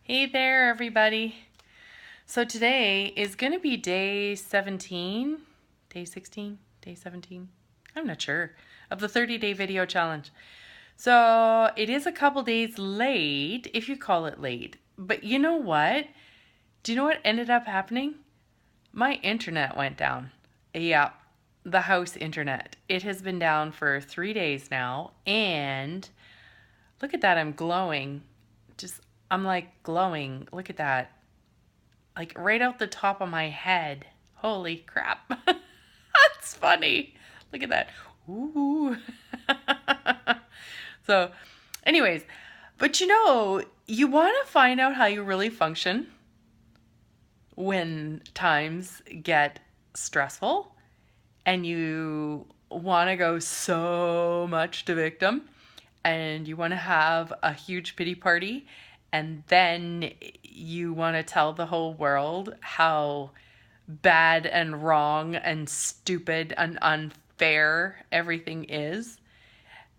Hey there, everybody. So today is going to be day 17, day 16, day 17, I'm not sure, of the 30-day video challenge. So it is a couple days late, if you call it late. But you know what? Do you know what ended up happening? My internet went down. Yeah, the house internet. It has been down for 3 days now, and look at that, I'm glowing. I'm like glowing. Look at that. Like right out the top of my head. Holy crap. That's funny. Look at that. Ooh. So, anyways, but you want to find out how you really function when times get stressful and you want to go so much to victim and you want to have a huge pity party, and then you want to tell the whole world how bad and wrong and stupid and unfair everything is.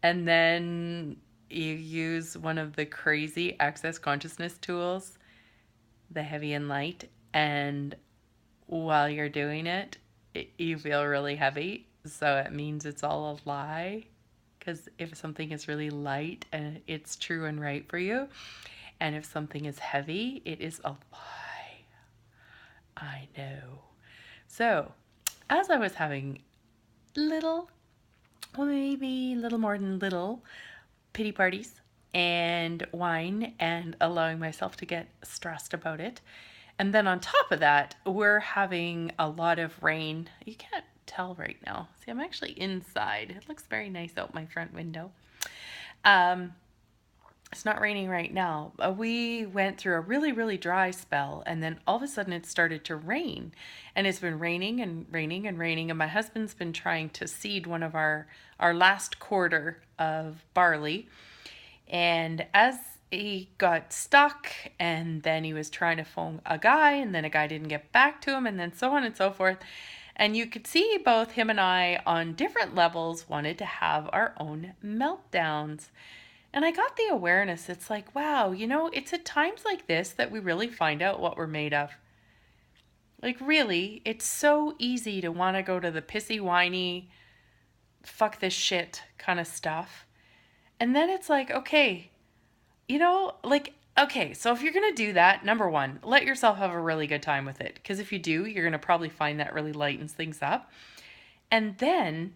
And then you use one of the crazy access consciousness tools, the heavy and light, and while you're doing it, you feel really heavy. So it means it's all a lie. Because if something is really light, it's true and right for you. And if something is heavy, it is a lie. I know. So, as I was having little, well, maybe a little more than little, pity parties and wine and allowing myself to get stressed about it. And then on top of that, we're having a lot of rain. You can't tell right now. See, I'm actually inside. It looks very nice out my front window. It's not raining right now. We went through a really, really dry spell, and then all of a sudden it started to rain. And it's been raining and raining and raining, and my husband's been trying to seed one of our last quarter of barley. And as he got stuck, and then he was trying to phone a guy, and then a guy didn't get back to him, and then so on and so forth. And you could see both him and I on different levels wanted to have our own meltdowns. And I got the awareness. It's like, wow, it's at times like this that we really find out what we're made of. Like, really, it's so easy to want to go to the pissy, whiny, fuck this shit kind of stuff. And then it's like, okay, okay, so if you're going to do that, number one, let yourself have a really good time with it. Because if you do, you're going to probably find that really lightens things up. And then,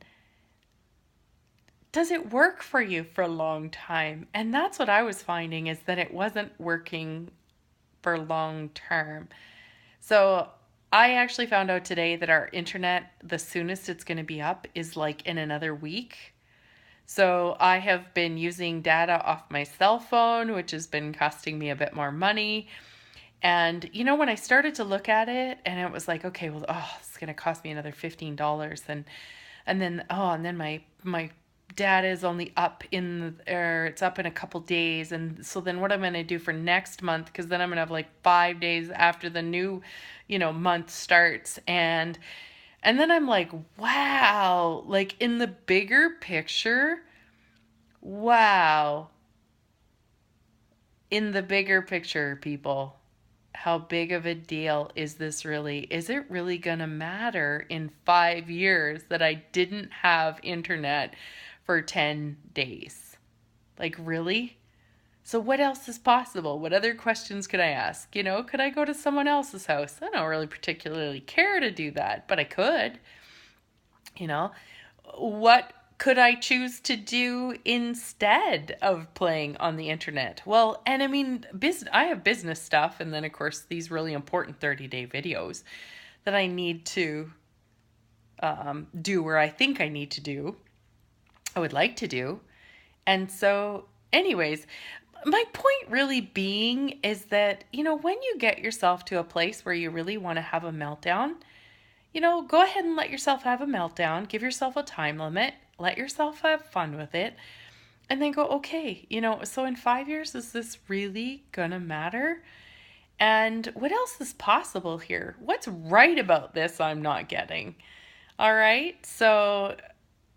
does it work for you for a long time? And that's what I was finding, is that it wasn't working for long term. So I actually found out today that our internet, the soonest it's going to be up is like in another week. So I have been using data off my cell phone, which has been costing me a bit more money. And when I started to look at it, and it was like, okay, well, it's going to cost me another $15, and then my data is only up it's up in a couple days, and so then what I'm going to do for next month, because then I'm going to have like 5 days after the new month starts, and then I'm like, wow, like in the bigger picture, wow. In the bigger picture, people, how big of a deal is this really? Is it really going to matter in 5 years that I didn't have internet for 10 days? Like, really? So what else is possible? What other questions could I ask? Could I go to someone else's house? I don't really particularly care to do that, but I could. What could I choose to do instead of playing on the internet? Well, and I mean, I have business stuff, and then of course these really important 30-day videos that I need to do, where I think I need to do, I would like to do. And so, anyways, my point really being is that, when you get yourself to a place where you really want to have a meltdown, go ahead and let yourself have a meltdown. Give yourself a time limit. Let yourself have fun with it. And then go, okay, so in 5 years, is this really going to matter? And what else is possible here? What's right about this I'm not getting? All right. So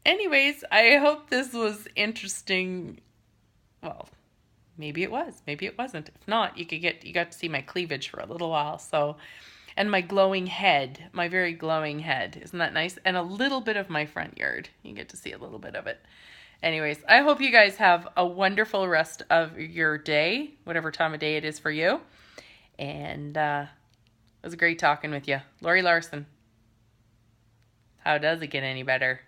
anyways, I hope this was interesting. Well, maybe it was, maybe it wasn't. If not, you got to see my cleavage for a little while. So, and my glowing head, my very glowing head. Isn't that nice? And a little bit of my front yard. You get to see a little bit of it. Anyways, I hope you guys have a wonderful rest of your day, whatever time of day it is for you. And it was great talking with you. Lori Larson. How does it get any better?